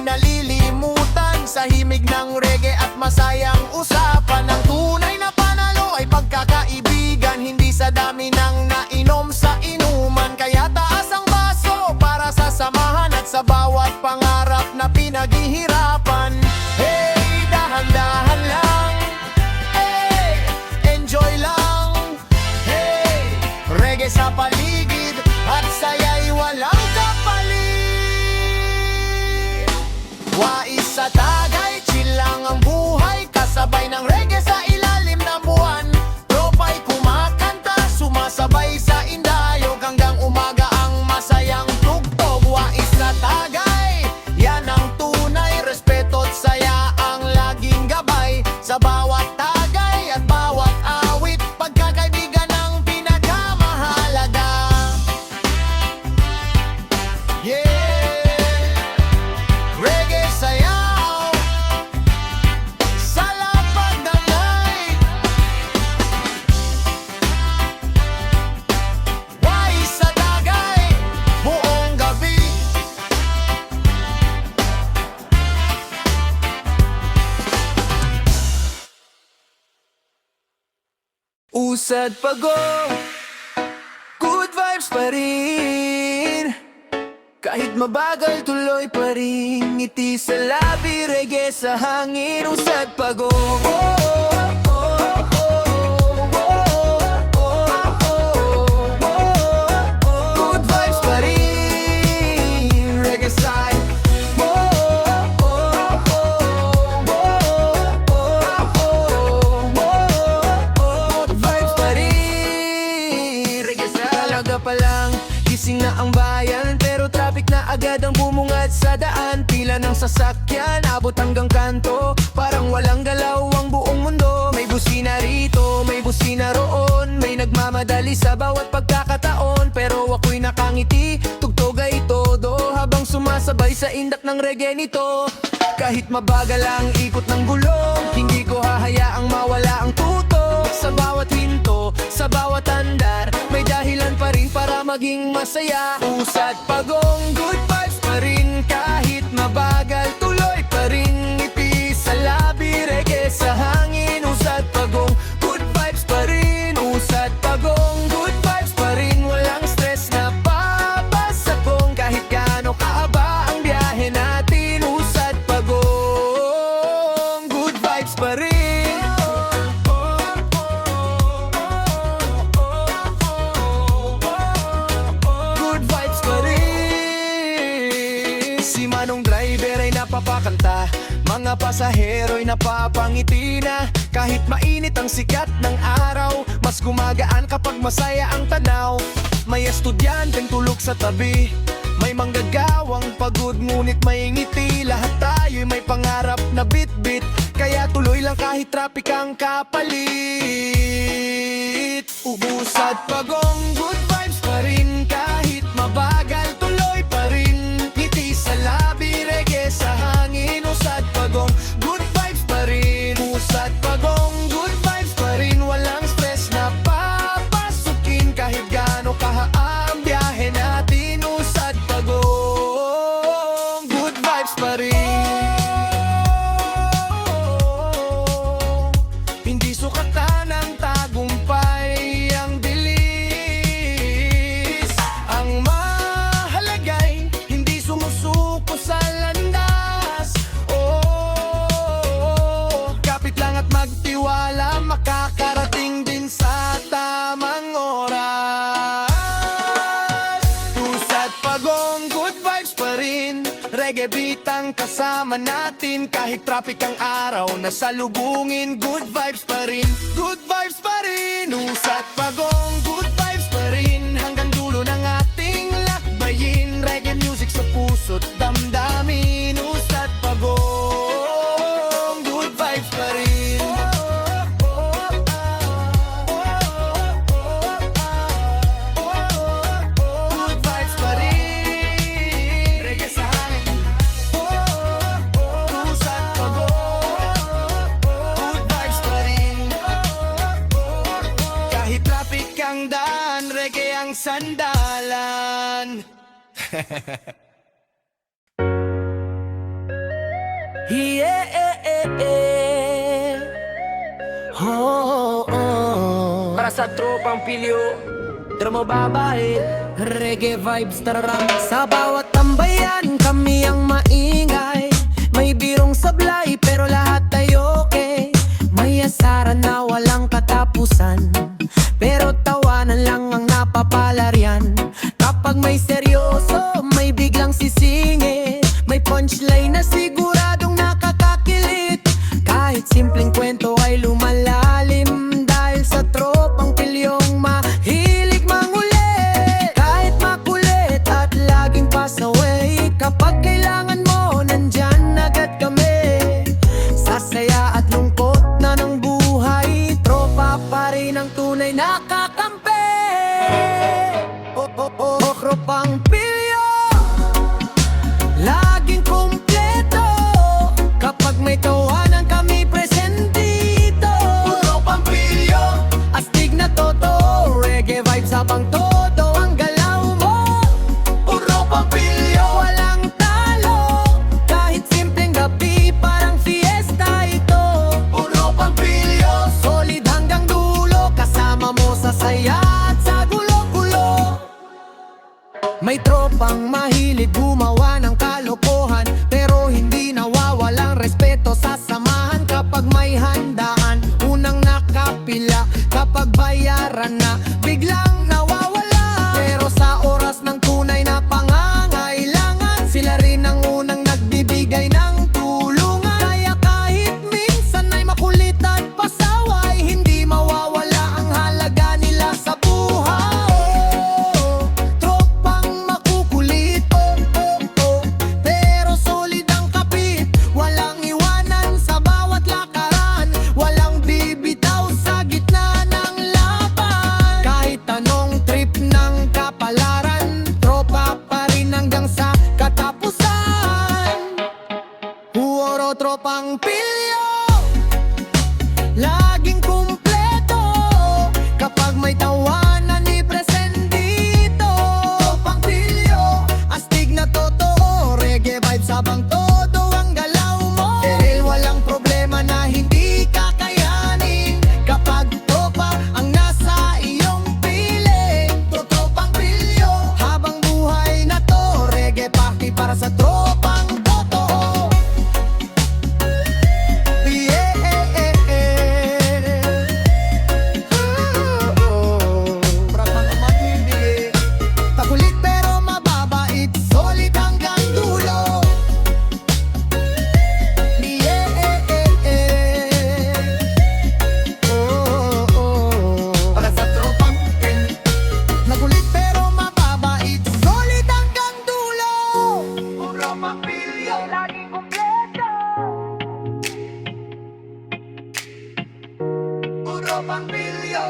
nalilimutan sa himig ng reggae at masayang usapan. Ang tunay na panalo ay pagkakaibigan, hindi sa dami ng nainom sa inuman. Kaya taas ang baso para sa samahan at sa bawat pangarap na pinaghihirapan. Hey, dahan-dahan lang, hey, enjoy lang, hey, reggae sa paligid at saya'y walang kapalit. Wais sa tagay, chill lang ang buhay, kasabay ng reggae sa ilalim ng buwan. Tropa'y kumakanta, sumasabay sa indayog, hanggang umaga ang masayang tugtog. Wais na tagay, yan ang tunay, respeto't saya ang laging gabay. Sa bawat tagay at bawat awit, pagkakaibigan ang pinakamahalaga. Yeah, reggae sayaw sa lapag ng night. Wais sa tagay, buong gabi. Usad pagong, good vibes pa rin. Kahit mabagal, tuloy pa rin. Ngiti sa labi, reggae sa hangin. Usad pagong, good vibes pa rin. Reggae side, vibes pa rin. Reggae side. Talaga palang gising na ang bayan, pero traffic na agad ang bumungad sa daan. Pila ng sasakyan, abot hanggang kanto, parang walang galaw ang buong mundo. May busina rito, may busina roon, may nagmamadali sa bawat pagkakataon. Pero ako'y nakangiti, tugtog ay todo, habang sumasabay sa indak ng reggae nito. Kahit mabagal ang ikot ng gulong, hindi ko hahayaang mawala ang tutok. Sa bawat hinto, sa bawat andar, may dahilan pa rin para maging masaya. Usad pagong, good vibes pa rin. Kahit mabagal, tuloy pa rin. Ngiti sa labi, reggae sa hangin. Usad pagong, good vibes pa rin. Usad pagong, good vibes pa rin. Walang stress na papasakong, kahit gaano kahaba ang biyahe natin. Usad pagong, good vibes pa rin. Good vibes pa rin. Si Manong driver ay napapakanta, mga pasahero'y napapangiti na. Kahit mainit ang sikat ng araw, mas gumagaan kapag masaya ang tanaw. May estudyanteng tulog sa tabi, may manggagawang pagod ngunit may ngiti. Lahat tayo'y may pangarap na bit-bit, kaya tuloy lang kahit traffic ang kapalit. Ubusad pagong, good vibes pa rin. Kahit mabagal, tuloy pa rin. Ngiti sa labi, reggae sa hangin. Usad pagong, good vibes pa rin. Usad pagong, good vibes pa rin. Walang stress na papasukin, kahit gaano kahaang biyahe natin. Usad pagong, good vibes pa rin. Hindi sukatan ng tagumpay ang bilis, ang mahalagay hindi sumusuko sa landas. Oh, kapit lang at magtiwala, makakarating din sa tamang oras. Usad pagong, good vibes pa rin. Reggae beat ang kasama natin, kahit traffic ang araw na salubungin. Good vibes pa rin, good vibes pa rin. Usad pagong, good vibes pa rin. Hanggang dulo ng ating lakbayin, reggae music sa puso't damdamin. Usad pagong, good vibes pa rin. Good vibes pa rin. Reggae sa hangin. Usad pagong, good vibes pa rin. Kahit traffic ang daan, reggae ang sandalan. para sa tropang pilyo. Tara mo babae, Reggae vibes, tararam. Sa bawat tambayan, kami ang maingay. May birong sablay, pero lahat ay okay. May asaran na walang katapusan, pero tawanan lang ang napapalaryan. Kapag may seryoso, may biglang sisingit. May punchline na siguradong nakakakilit. Kahit simpleng kwento ay lumalalim, dahil sa tropang pilyong mahilig mangulit. Kahit makulit at laging pass away, kapag kailangan mo, nandyan agad kami. Sa saya at lungkot na ng buhay, tropa pa rin ang tunay na kakampi. Tropang pilyo, laging kumpleto. Kapag may tawanan kami present dito. Tropang pilyo, astig na totoo. Reggae vibes habang todo ang galaw mo. Tropang pilyo, walang talo. Kahit simpleng gabi, parang fiesta ito. Tropang pilyo, solid hanggang dulo. Kasama mo sa saya at sa gulo-gulo. May tropang mahilig gumawa ng kalokohan, pero hindi nawawalang respeto sa samahan. Kapag may handaan, unang nakapila. Kapag bayaran na, biglang nawawala. Pero sa oras ng tunay na pangangailangan, sila rin ang unang nagbibigay ng tulungan. Kaya kahit minsan ay makulit at pasaway, hindi mawawala ang halaga nila sa buhay. Tropang makukulit, pero solid ang kapit. Walang iwanan sa bawat lakaran, walang bibitaw sa gitna ng laban. Kahit anong trip ng kapalaran, tropa pa rin hanggang sa katapusan. Huoro tropang pilyo, laging kumpleto. Kapag may tawanan, i-present dito. Tropang pilyo, astig na totoo. Reggae vibes habang todo ang galaw mo. Dahil walang problema na hindi kakayanin kapag tropa ang nasa iyong piling. Tropang pilyo, habang buhay na to. Reggae party para sa tropang totoo. Pakulit pero mababait, solid hanggang dulo. Para sa tropang nakulit pero mababait, solid hanggang dulo. Puro mapilyo, laging kumpleto. Puro pangpilyo,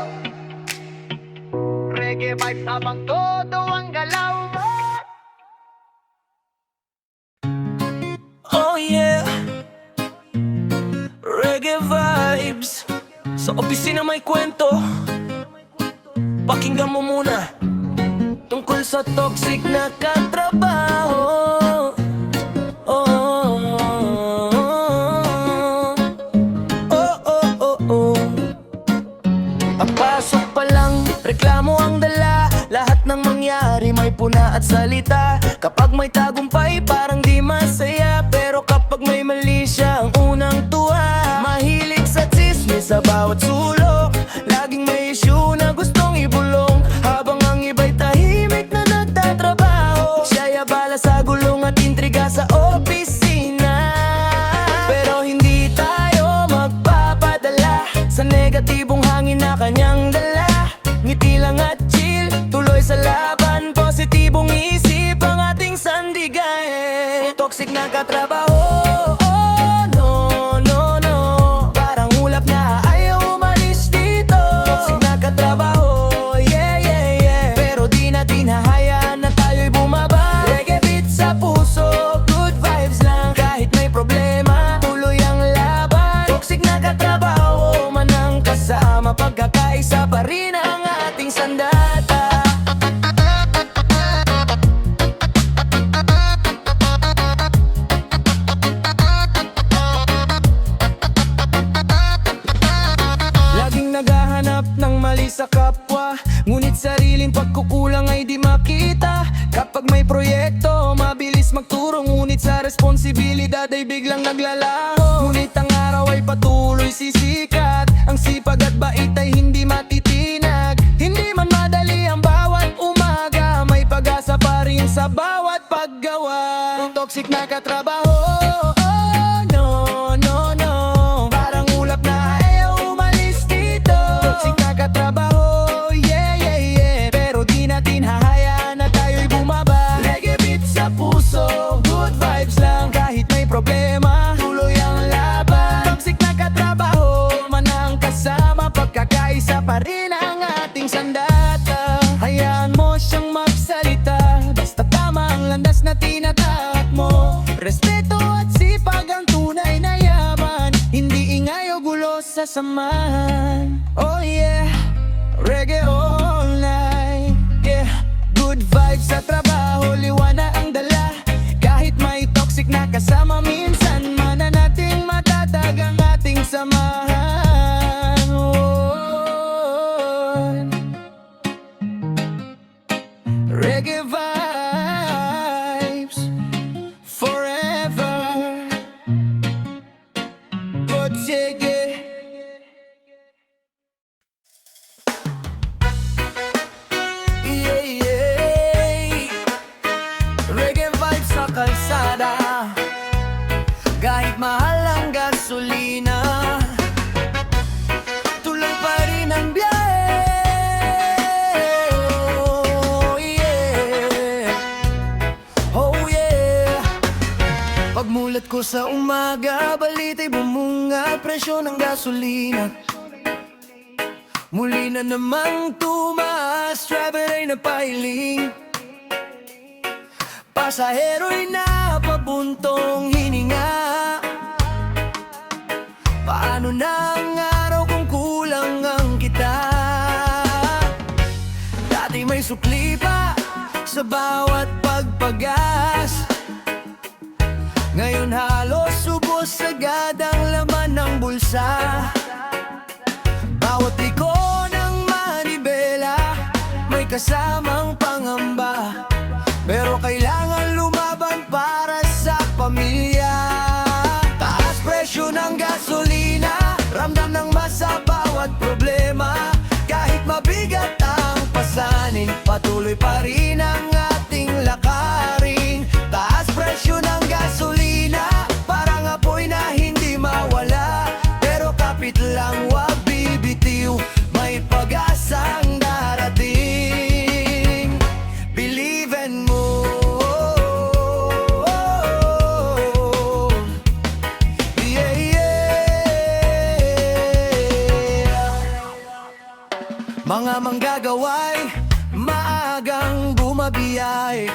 reggae vibes habang todo ang galaw mo. oh yeah. Reggae vibes. Sa opisina may kwento, pakinggan mo muna tungkol sa toxic na katrabaho. Oh, oh, oh, oh, oh. Papasok pa lang, reklamo ang dala. Lahat ng mangyari may puna at salita. Kapag may tagumpay parang di masaya, pero kapag may mali siya ang unang tuwa. Mahilig sa chismis sa bawat sulok, laging may issue na gustong ibulong. Habang ang iba'y tahimik na nagtatrabaho, siya'y abala sa gulong at intriga sa opisina. Pero hindi tayo magpapadala sa negatibong hangin na kanyang dala. Ngiti lang at chill, tuloy sa laban. Positibong isip ang ating sandigay. Toxic na katrabaho, oh, no, no, no. Parang ulap na ayaw umalis dito. Toxic na katrabaho, yeah, yeah, yeah. Pero di natin hahayaan na tayo'y bumaba. Reggae beat sa puso, good vibes lang. Kahit may problema, tuloy ang laban. Toxic na katrabaho, man ang kasama. Pagkakaisa pa rin ang ating sandata. walang mali sa kapwa, ngunit sariling pagkukulang ay di makita. Kapag may proyekto, mabilis magturo, ngunit sa responsibilidad ay biglang naglalaho. Ngunit ang araw ay patuloy sisikat, ang sipag at bait ay hindi matitinag. Hindi man madali ang bawat umaga, may pag-asa pa rin sa bawat paggawa. Toxic na katrabaho, oh, no, no, no, parang ulap na ayaw umalis dito. Toxic na katrabaho, yeah, yeah, yeah, pero di natin hahayaan na tayo'y bumaba. Reggae beat sa puso, good vibes lang kahit may problema, tuloy ang laban. Toxic na katrabaho, man ang kasama, pagkakaisa pa rin ang ating sandata. Hayaan mo siyang magsalita, basta tama ang landas na tinatahak mo. Respeto at sipag ang tunay na yaman, hindi ingay o gulo sa samahan. Oh yeah, reggae all night, yeah. Good vibes sa trabaho, liwanag ang dala. Kahit may toxic na kasama, minsan mananating matatag ang ating samahan. Oh. Reggae vibes forever. But take it. Yeah, yeah. Reggae vibes sa kalsada, kahit mahal ang gasolina, tuloy pa rin ang biyahe. Oh yeah, oh yeah. Pagmulat ko sa umaga, balita'y bumunga, presyo ng gasolina muli na namang tumaas, driver ay napahiling, pasahero'y napabuntong hininga. Paano na ang araw kung kulang ang kita? Dati may sukli pa sa bawat pagpagas, ngayon halos ubos agad ang laman ng bulsa. Bawat liko ng manibela may kasamang pangamba, pero kailangan lumaban para sa pamilya. Taas presyo ng gasolina, ramdam ng masa bawat problema. Kahit mabigat ang pasanin, patuloy pa rin ang ating lakarin. Taas presyo ng gasolina, parang apoy na hindi mawala, pero kapit lang wag bibitiw, may pag-asang darating. Believe and move. Yeah, yeah. Mga manggagaway, maagang bumabiyay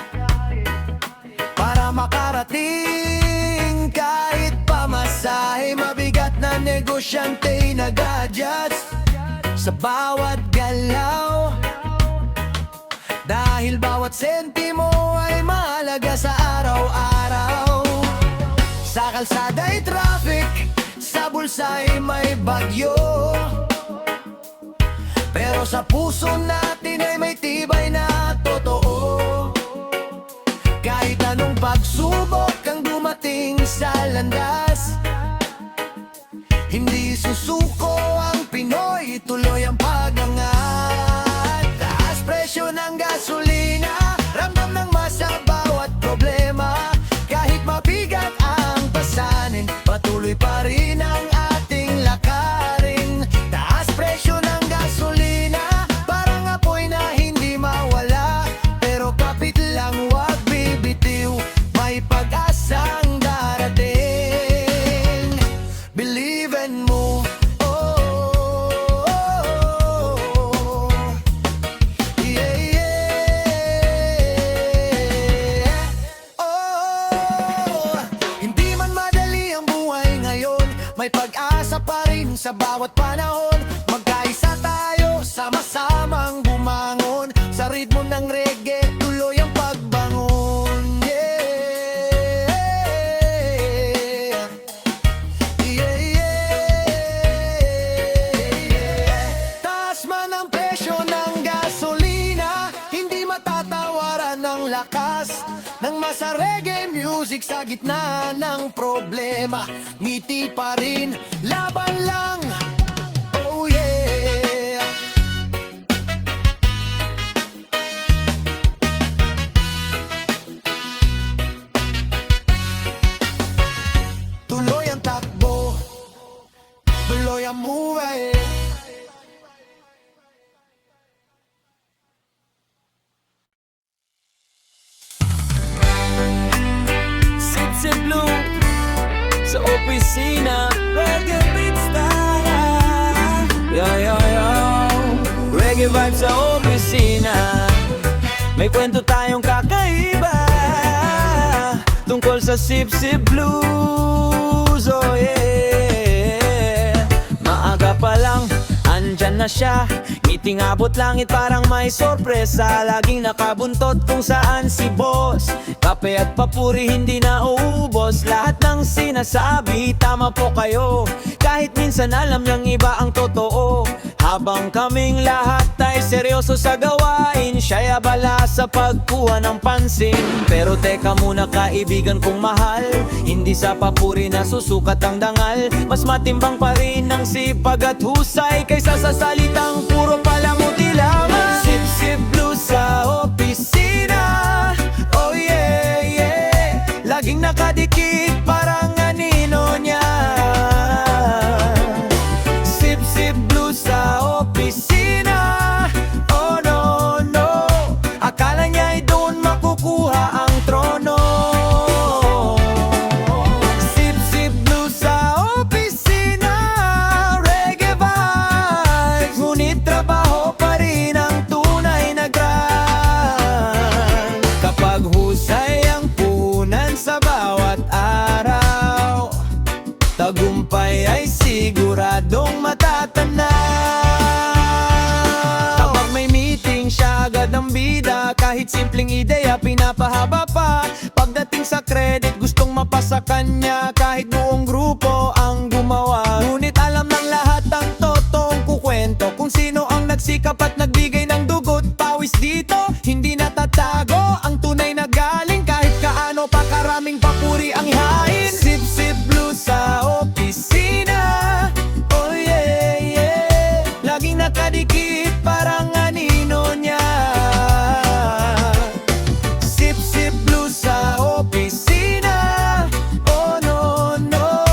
para makarating, kahit pamasahe. Mabigat na negosyante nag-adjust sa bawat galaw, dahil bawat sentimo ay mahalaga sa araw-araw. Sa kalsada'y traffic, sa bulsa'y may bagyo, pero sa puso natin ay may tibay na totoo. Kahit anong pagsubok ang dumating sa landas, hindi susuko ang Pinoy, tuloy ang pag-angat. Taas presyo ng gasolina, ramdam ng masa bawat problema. Kahit mabigat ang pasanin, patuloy pa rin ang ating lakarin. Taas presyo ng gasolina, parang apoy na hindi mawala, pero kapit lang wag bibitiw, may pag-asang darating. Believe and move. Yeah, yeah. Oh, hindi man madali ang buhay ngayon, may pag-asa pa rin sa bawat panahon. Magkaisa tayo, sama-samang bumangon, sa ritmo ng reggae, tuloy ang pagbangon. Yeah, yeah, yeah. Taas man sa reggae music sa gitna ng problema. Ngiti pa rin, laban lang. Oh yeah. Tuloy ang takbo, tuloy ang buhay. Sip Blue sa opisina, reggae beats tayo. Reggae vibes sa opisina. May kwento tayong kakaiba tungkol sa Sip Blues. Oh yeah. Maaga pa lang, andyan na siya. Ngiting abot langit parang may sorpresa. Laging nakabuntot kung saan si boss. Kape at papuri hindi na uubos. Lahat ng sinasabi, tama po kayo. Kahit minsan alam niyang iba ang totoo. Habang kaming lahat ay seryoso sa gawain, siya'y abala sa pagkuha ng pansin. Pero teka muna kaibigan kong mahal, hindi sa papuri na susukat ang dangal. Mas matimbang pa rin ang sipag at husay kaysa sa salitang puro palamuti lamang. Sip Blue sa opisina. Oh yeah, yeah. Laging nakadikit parang anino niya. Sip Blue sa opisina. Oh no, no. Akala niya'y doon makukuha ang trono. Sip Blue sa opisina. Reggae vibes, ngunit trabaho pa rin ang tunay na grind. Kapag husay ang punan sa bawat araw, tagumpay ay siguradong matatanaw. Kapag may meeting, siya agad ang bida. Kahit simpleng ideya, pinapahaba pa. Pagdating sa credit, gustong mapasa kanya. Kahit buong grupo ang gumawa. Ngunit alam ng lahat ang totoong kukwento. Kung sino ang nagsikap at nagbigay ng dugot. Pawis dito, hindi natatago ang tunay na galing. Kahit kaano pa karaming papuri ang ihain. Sip Blue sa opisina. Oh yeah, yeah. Laging nakadikit parang anino niya. Sip Blue sa opisina. Oh no, no.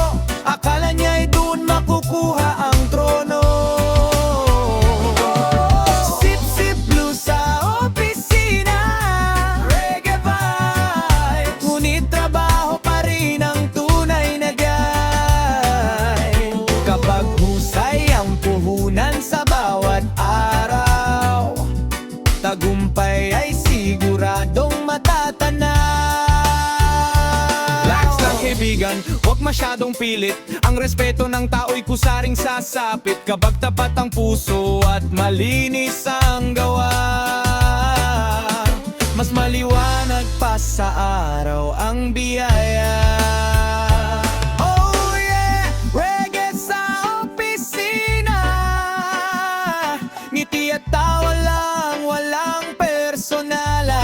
Akala niya'y doon makukuha ang trono. Sip Blue sa opisina. Reggae vibes, ngunit trabaho pa rin ang tunay na guy. Kapag husay ang puhunan sa bawat araw, tagumpay ay siguradong matatanaw. Relax lang kaibigan, huwag masyadong pilit. Ang respeto ng tao'y kusaring sasapit. Kapag tapat ang puso at malinis ang gawa, mas maliwanag pa sa araw ang biyaya. Oh yeah, reggae sa opisina. Ngiti at tawa lang, walang personalan.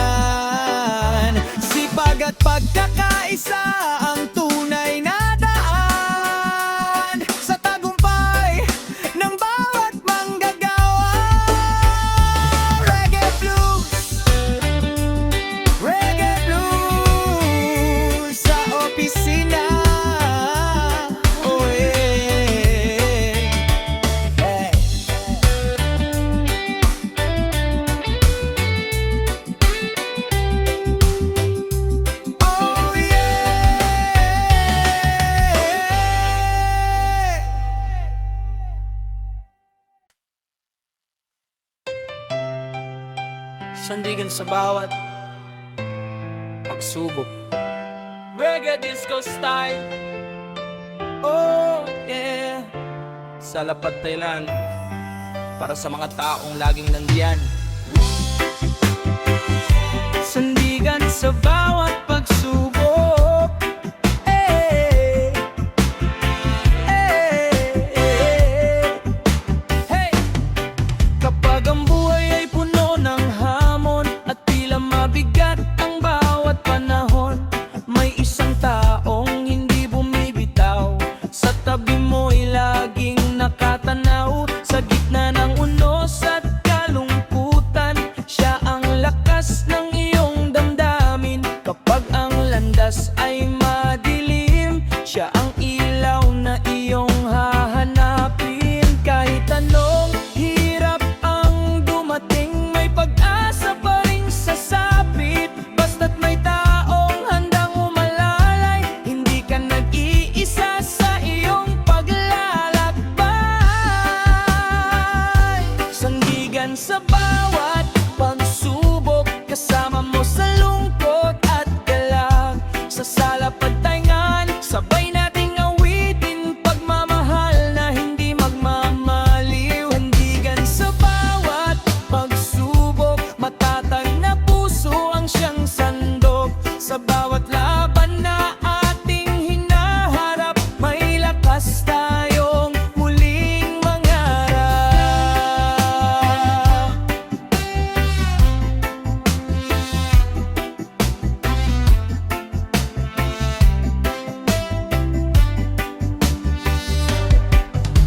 Sipag at pagkakaisa ang tunay na daan sa tagumpay ng bawat manggagawa. Reggae blues, reggae blues sa opisina. Oh yeah, hey. Oh yeah. Sandigan sa bawat pagsubok. Reggae disco style. Oh yeah. Sa Lapad, Thailand, para sa mga taong laging nandiyan. Sandigan sa bawat pagsubok. Eh, eh, eh. Hey! Kapag ang buhay ay puno ng hamon at tila mabigat ang bawat panahon, Sandigan sa bawat pagsubok, kasama mo sa lungkot at galak. Sa salapagtaingan, sabay nating awitin pagmamahal na hindi magmamaliw. Sandigan sa bawat pagsubok, matatag na puso ang siyang sandok. Sa bawat laban na ating hinaharap, may lakas tayong muling mangarap.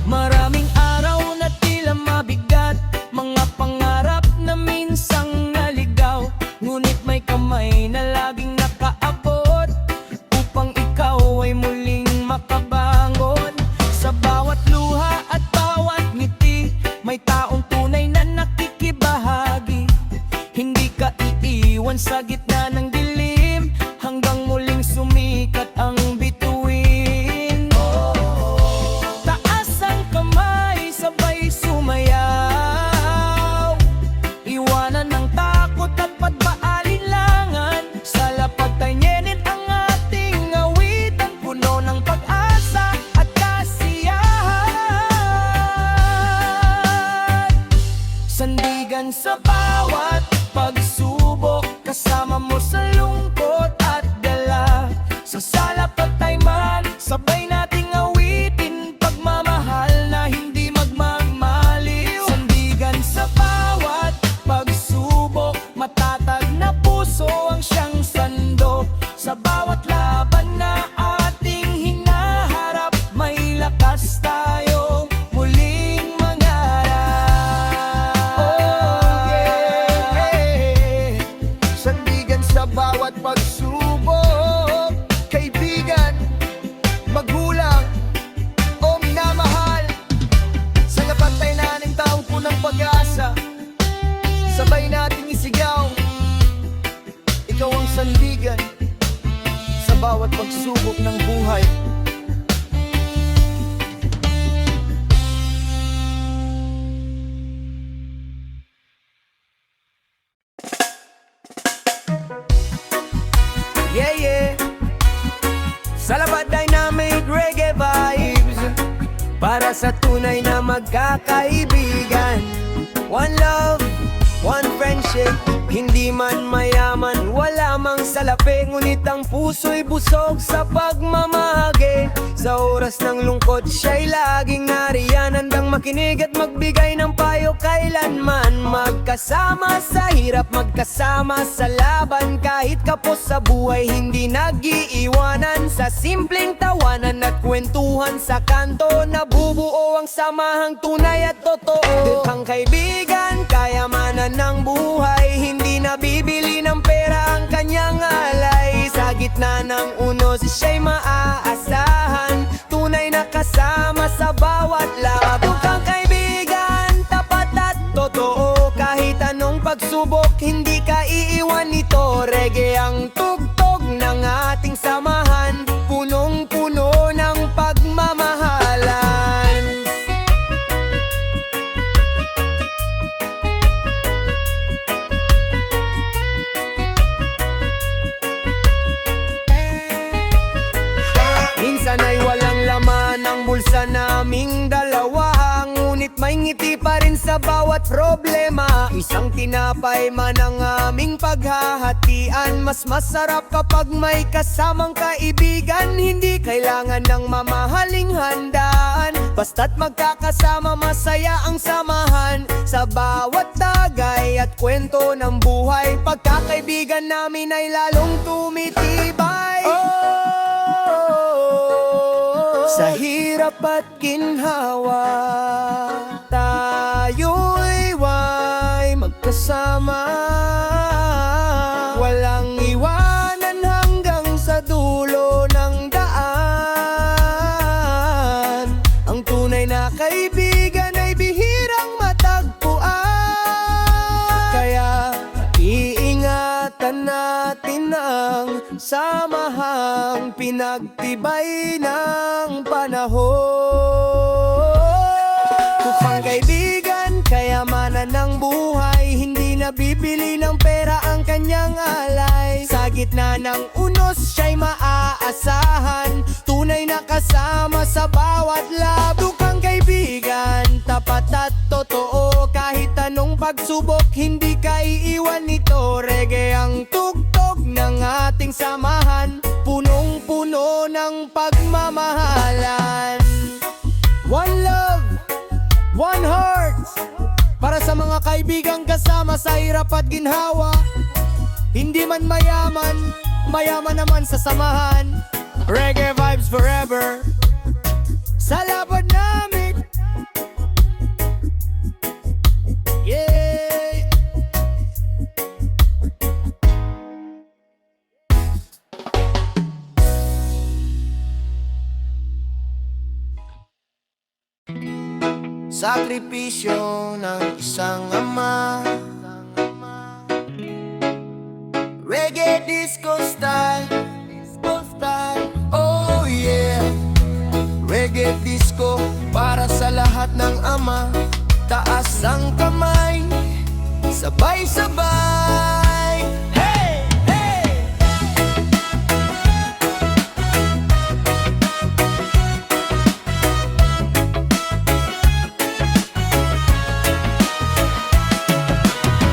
Maraming araw na tila mabigat, mga pangarap na minsang naligaw. Ngunit may kamay na laging nakaabot upang ikaw ay muling makabangon. Sa bawat luha at bawat ngiti, may taong tunay na nakikibahagi. Hindi ka iiwan sa gitna ng dilim, hanggang muling sumikat ang bituin. Taas ang kamay, sabay sumayaw, iwanan ng takot at pagpaalinlangan. Sa lapagtainyenin ang ating awitan, puno ng pag-asa at kasiyahan. Sandigan sa bawat pagsubok, kasama mo sa lungkot at galak. Sa salapagtainman, sabay nating awitin pagmamahal na hindi magmamaliw. Sandigan sa bawat pagsubok, matatag na puso ang siyang sandok. Sa bawat laban na ating hinaharap, may lakas tayong muling mangarap. Oh, yeah. Sandigan sa bawat pagsubok, kaibigan, magulang o minamahal. Sa lapagtaingan ng taong punang pag-asa, sabay nating isigaw, ikaw ang sandigan sa bawat pagsubok ng buhay. Yeah, yeah. Salabat Dynamic Reggae Vibes, para sa tunay na magkakaibigan. One love, one friendship. Hindi man mayaman, wala mang salapi, ngunit ang puso'y busog sa pagmamahagi. Sa oras ng lungkot, siya'y laging nariyan, handang makinig at magbigay ng payo kailanman. Magkasama sa hirap, magkasama sa laban, kahit kapos sa buhay, hindi nag-iiwanan. Sa simpleng tawanan at kwentuhan sa kanto, nabubuo ang samahang tunay at totoo. Ang kaibigan, kayamanan ng buhay, hindi nabibili ng pera ang kanyang alay. Sa gitna ng unos, siya'y maaasahan, tunay na kasama sa bawat labog. Ang kaibigan, tapat at totoo, kahit anong pagsubok, hindi ka iiwan nito. Reggae ang tugtog ng ating samahan, punong-puno ng pagmamahalan. Minsan ay walang laman ang bulsa naming dalawa, ngunit may ngiti pa rin sa bawat problema. Isang tinapay man ang aming paghahatian, mas masarap kapag may kasamang kaibigan. Hindi kailangan ng mamahaling handaan, basta't magkakasama masaya ang samahan. Sa bawat tagay at kwento ng buhay, pagkakaibigan namin ay lalong tumitibay. Sa hirap at ginhawa, tayo'y way magkasama. Walang iwanan hanggang sa dulo ng daan. Ang tunay na kaibigan ay bihirang matagpuan, kaya iingatan natin ang samahang pinagtibay ng panahon. Kung kaibigan, kayamanan ng ang buhay, hindi nabibili ng pera ang kanyang alay. Sa gitna ng unos siya'y maaasahan, tunay na kasama sa bawat labo kang kaibigan. Tapat at totoo, kahit anong pagsubok, hindi ka iiwan nito. Reggae ang tugtog ng ating samahan, punong-puno ng pagmamahalan. One love, one heart, para sa mga kaibigang kasama sa hirap at ginhawa. Hindi man mayaman, mayaman naman sa samahan. Reggae vibes forever sa laban namin. Yeah. Sakripisyo ng isang ama, reggae disco style, oh yeah. Reggae disco para sa lahat ng ama. Taas ang kamay, sabay-sabay. Hey! Hey!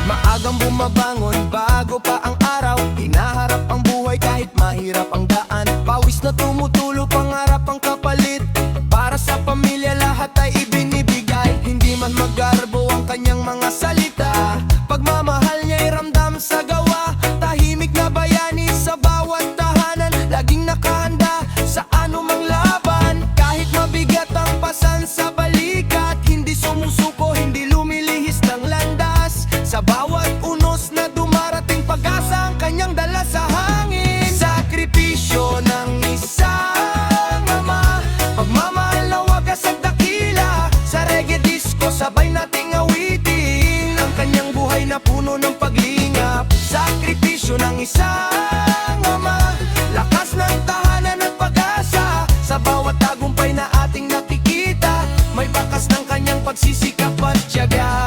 Maagang bumabangon bago pa ang araw, hinaharap ang buhay kahit mahirap ang daan. Pawis na tumutulo, pangarap ang kapalit. Para sa pamilya lahat ay ibinibigay. Hindi man magarbo ang kanyang mga salita, pagmamahal niya'y ramdam sa gawa. Tahimik na bayani sa bawat tahanan, laging nakahanda sa anumang laban. Kahit mabigat ang pasan sa balikat, hindi sumusuko, hindi lumilihis ng landas. Sa bawat unos na dumarating, pag-asa ang kanyang dala sa hangin. Sakripisyo ng isang ama, pagmamahal na wagas at dakila. Sa reggae disco sabay nating awitin ang kanyang buhay na puno ng paglingap. Sakripisyo ng isang ama, lakas ng tahanan at pag-asa. Sa bawat tagumpay na ating nakikita, may bakas ng kanyang pagsisikap at tiyaga.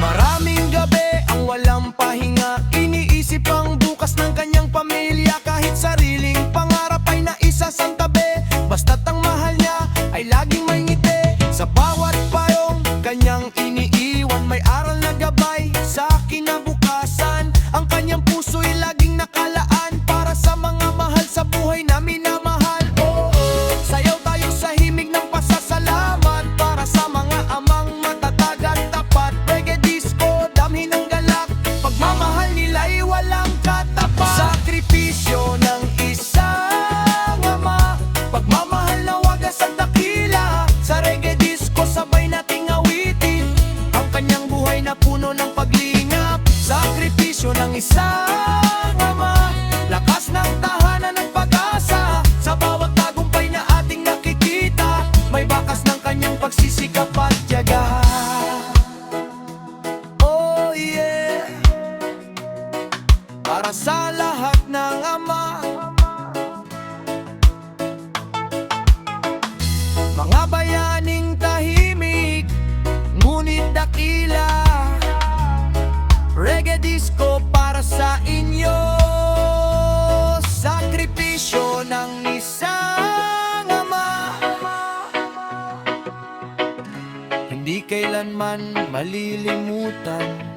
Maraming gabi ang walang pahinga, iniisip ang bukas ng kanyang pamilya. Kahit sariling pangarap ay naisasang tabi, basta't ang mahal niya ay laging may ngiti. Sa bawat payong kanyang iniiwan, may aral na gabay sa kinabukasan. Ang kanyang puso'y laging nakalaan para sa mga mahal sa buhay na minamahal. Oo, sayaw tayo sa himig ng pasasalamat para sa mga amang matatag at tapat. Reggae disco, damhi ng galak, pagmamahal nila'y walang katapat. Sakripisyo ng isang ama, pagmamahal na wagas at dakila. Sa reggae disco sabay nating awitin ang kanyang buhay na puno ng paglingap. Sakripisyo ng isang ama, lakas ng tahanan at pag-asa. Sa bawat tagumpay na ating nakikita, may bakas ng kanyang pagsisikap at tiyaga. Oh yeah, para sa lahat ng ama, mga bayaning tahimik, ngunit dakila. Reggae disco para sa inyo, sakripisyo ng isang ama, hindi kailanman malilimutan.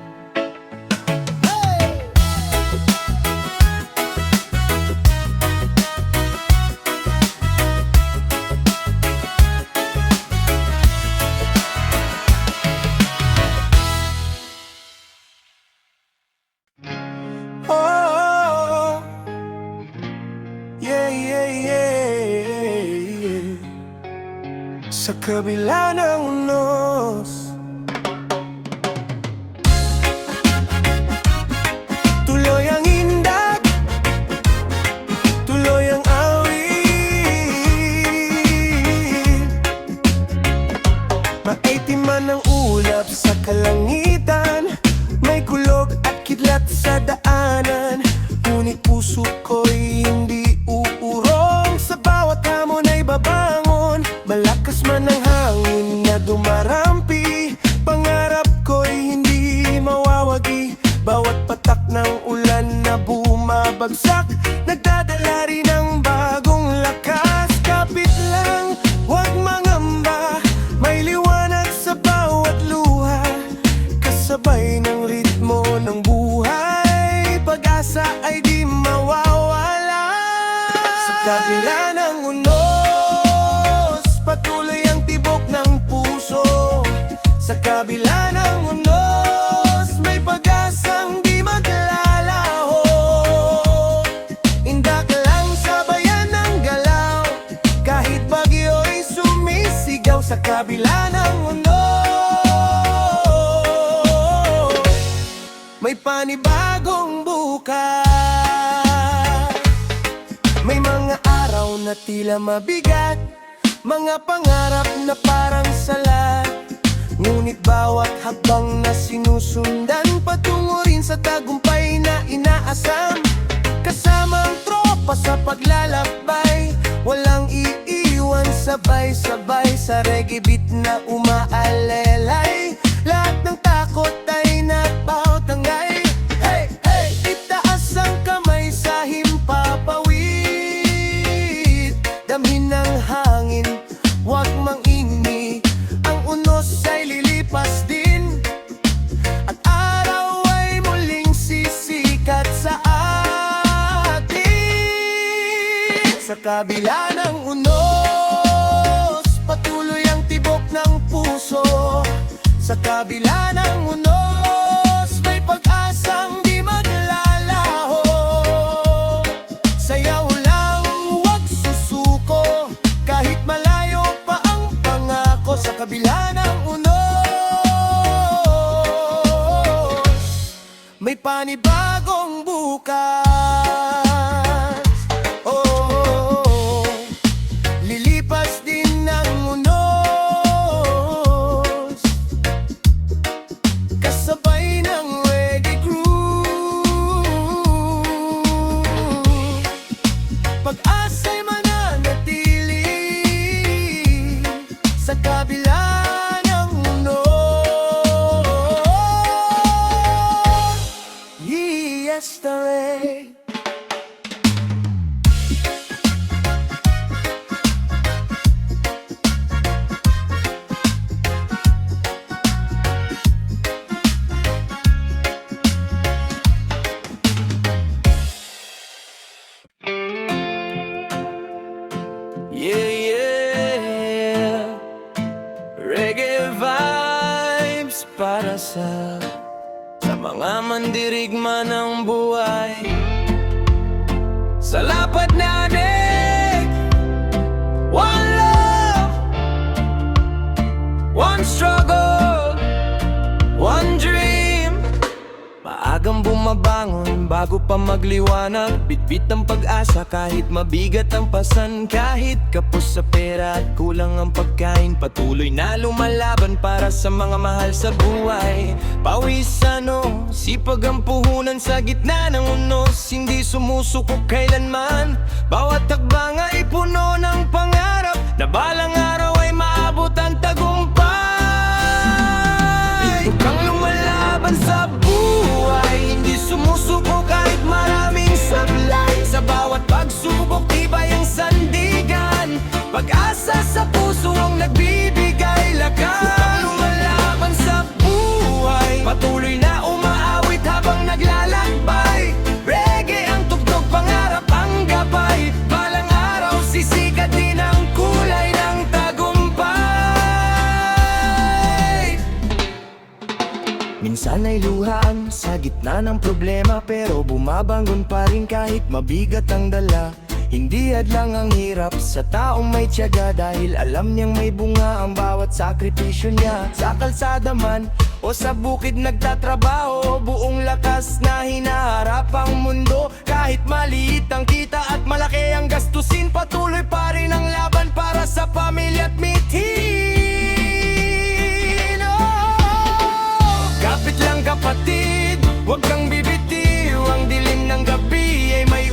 Oh, yeah, yeah, yeah. Sa kabila ng unos, tuloy ang indak, tuloy ang awit. Maitim man ang ulap sa kalangitan, may kulog at kidlat sa daanan, ngunit puso ko'y hindi uurong. Sa bawat hamon ay babangon, malakas man ang hangin na dumarampi. Pangarap ko'y hindi mawawagi, bawat patak ng ulan na bumabagsak, nagdadala rin ng bagong lakas. Kapit lang, huwag mangamba, may liwanag sa bawat luha, kasabay ng ritmo ng buhay, pag-asa ay di mawawala. Sa kabila ng unos, patuloy ang tibok ng puso. Sa kabila ng unos, may pag-asang di maglalaho. Indak lang sabayan ng galaw, kahit bagyo'y sumisigaw. Sa kabila ng unos, may panibagong bukas. May mga araw na tila mabigat, mga pangarap na parang salat, ngunit bawat habang na sinusundan, patungo rin sa tagumpay na inaasam. Kasama ang tropa sa paglalakbay, walang iiwan, sabay-sabay sa reggae beat na umaalelay. Lahat ng takot ay nagpapatangay. Hey, hey! Itaas ang kamay sa himpapawid, damhin ng hangin, huwag mangingni. Ang unos ay lilipas din, at araw ay muling sisikat sa atin. Sa kabila ng unos, patuloy ang tibok ng puso. Sa kabila ng unos, may pag-asang di maglalaho. Sayaw lang, huwag susuko, kahit malayo pa ang pangako. Sa kabila ng unos, may panibagong bukas. Oh, lilipas din ng unos, kasabay ng reggae groove. Pag-asa'y mananatili sa kabila ng unos. Yesterday. Yeah, yeah. Reggae vibes para sa mga mandirigma ng buhay. Sa lapad natin, one love, one struggle, one dream. Maagang bumabangon bago pa magliwanag, bitbit ang pag-asa kahit mabigat ang pasan. Kahit kapos sa pera at kulang ang pagkain, patuloy na lumalaban para sa mga mahal sa buhay. Pawisano, sipag ang puhunan sa gitna ng unos, hindi sumusuko kailanman. Bawat hakbang ay puno ng pangarap, na balang araw ay maabot ang tagumpay. Ito kang lumalaban sa buhay, hindi sumusuko kahit maraming sablay. Sa bawat pagsubok, tibay ang sandigan, pag-asa sa puso ang nagbibigay lakas. Ito kang lumalaban sa buhay, patuloy na umaawit habang naglalakbay. Reggae ang tugtog, pangarap ang gabay, balang araw sisikat din ang kulay ng tagumpay. Minsan ay luhaan sa gitna ng problema, pero bumabangon pa rin kahit mabigat ang dala. Hindi hadlang ang hirap sa taong may tiyaga, dahil alam niyang may bunga ang bawat sakripisyo niya. Sa kalsada man o sa bukid nagtatrabaho, buong lakas na hinaharap ang mundo. Kahit maliit ang kita at malaki ang gastusin, patuloy pa rin ang laban para sa pamilya at mithin. Kapit lang kapatid, huwag kang bibitiw, ang dilim ng gabi ay may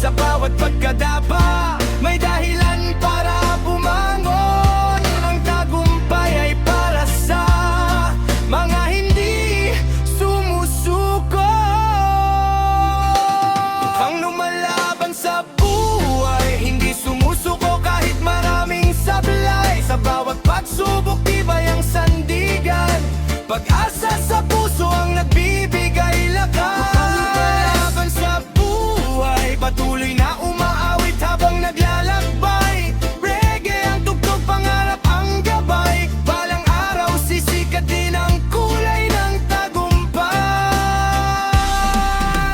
Sa bawat pagkadapa, may dahilan para bumangon. Ang tagumpay ay para sa mga hindi sumusuko. Ang lumalaban sa buhay, hindi sumusuko kahit maraming sablay. Sa bawat pagsubok, tibay ang sandigan. Pag-asa sa puso ang nagbibigay lakas. Ang lumalaban sa buhay, patuloy na umaawit habang naglalakbay. Reggae ang tugtog, pangarap ang gabay. Balang araw sisikat din ang kulay ng tagumpay.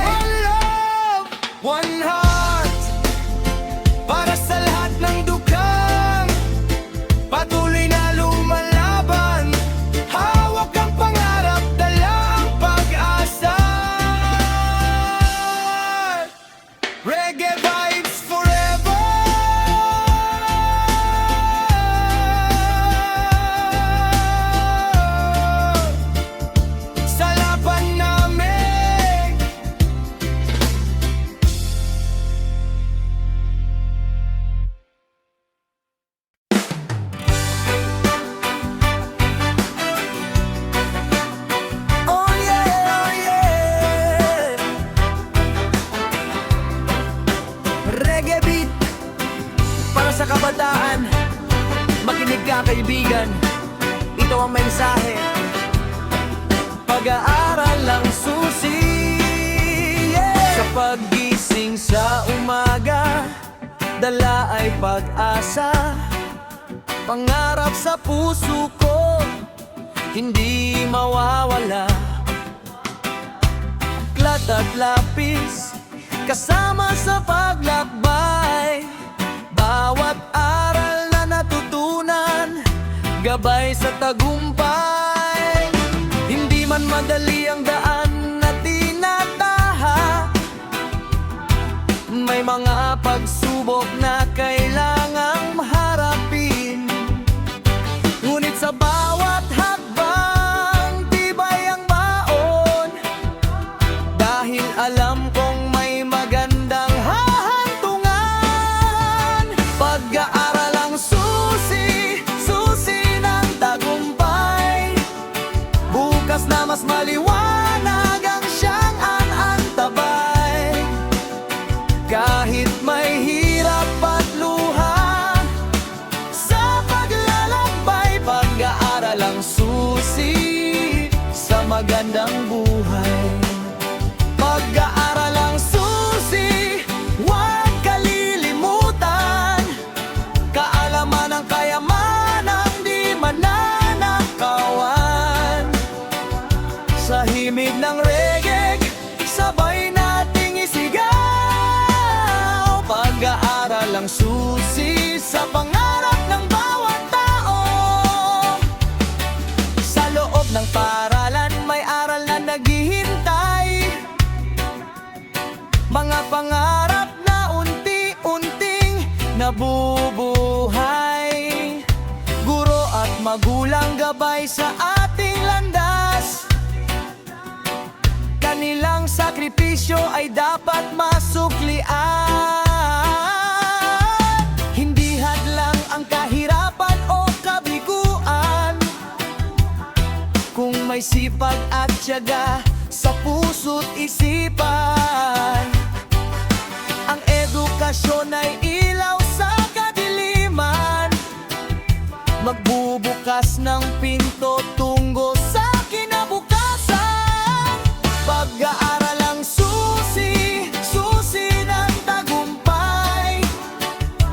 One love, one heart, para sa lahat ng dukang patuloy na lumalaban. Hawak ang pangarap, dala ang pag-asa. Reggae vibes forever. Sa laban namin. Oh yeah, oh yeah. Reggae beat para sa kabataan. Makinig ka kaibigan, ito ang mensahe. Pag-aaral ang susi, yeah. Sa paggising sa umaga, dala ay pag-asa. Pangarap sa puso ko, hindi mawawala. Aklat at lapis, kasama sa paglakbay. Bawat aral na natutunan, gabay sa tagumpay. Hindi man madali ang daan na tinataha, may mga pagsubok na kailangang harapin. Ngunit sa bawat hakbang, tibay ang baon. Dahil alam kong may magandang hahantungan. Pag-aaral ang susi, susi ng tagumpay. Bukas na mas maliwanag ang siyang aantabay. Kahit may hirap at luha, sa paglalakbay, pag-aaral ang susi sa magandang buhay. Pag-aaral ang susi, huwag kalilimutan. Kaalaman ang kayamanang di mananakawan. Sa himig ng reggae, sabay nating isigaw. Pag-aaral ang susi sa pangarap ng bawat tao. Sa loob ng paaralan, may aral na naghihintay. Mga pangarap na unti-unting nabubuhay. Guro at magulang gabay sa ating landas. Kanilang sakripisyo ay dapat masuklian. Hindi hadlang ang kahirapan o kabiguan, kung may sipag at tiyaga sa puso't isipan. Ang edukasyon ay ilaw sa kadiliman, magbubukas ng pinto tungo sa kinabukasan. Pag-aaral ang susi, susi ng tagumpay.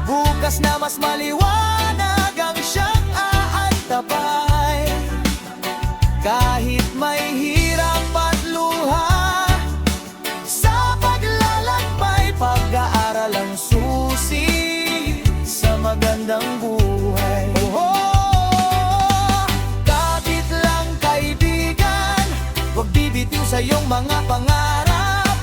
Bukas na mas maliwanag ang siyang aantabay. Kahit may hirap at luha, sa paglalakbay, pag-aaral ang susi sa magandang buhay. Kapit lang kaibigan, huwag bibitiw sa iyong mga pangarap.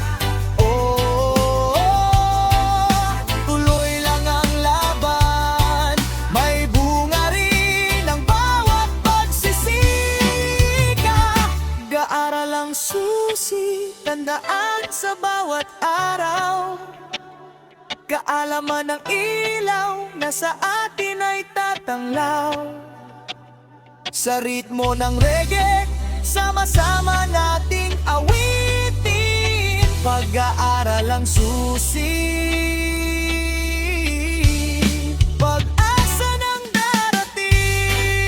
Tuloy lang ang laban, may bunga rin ang bawat pagsisika. Gaaral ang susi, tandaan sa bawat araw. Kaalaman ng ilaw na sa atin ay tatanglaw. Sa ritmo ng reggae, sama-sama nating awitin. Pag-aaral ang susi, pag-asa ng darating.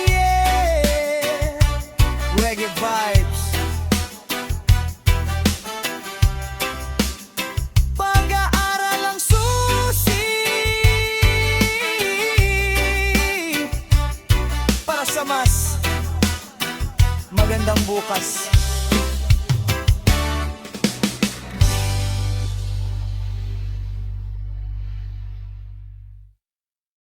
Yeah. Reggae vibes. Pag-aaral ang susi para sa mas magandang bukas.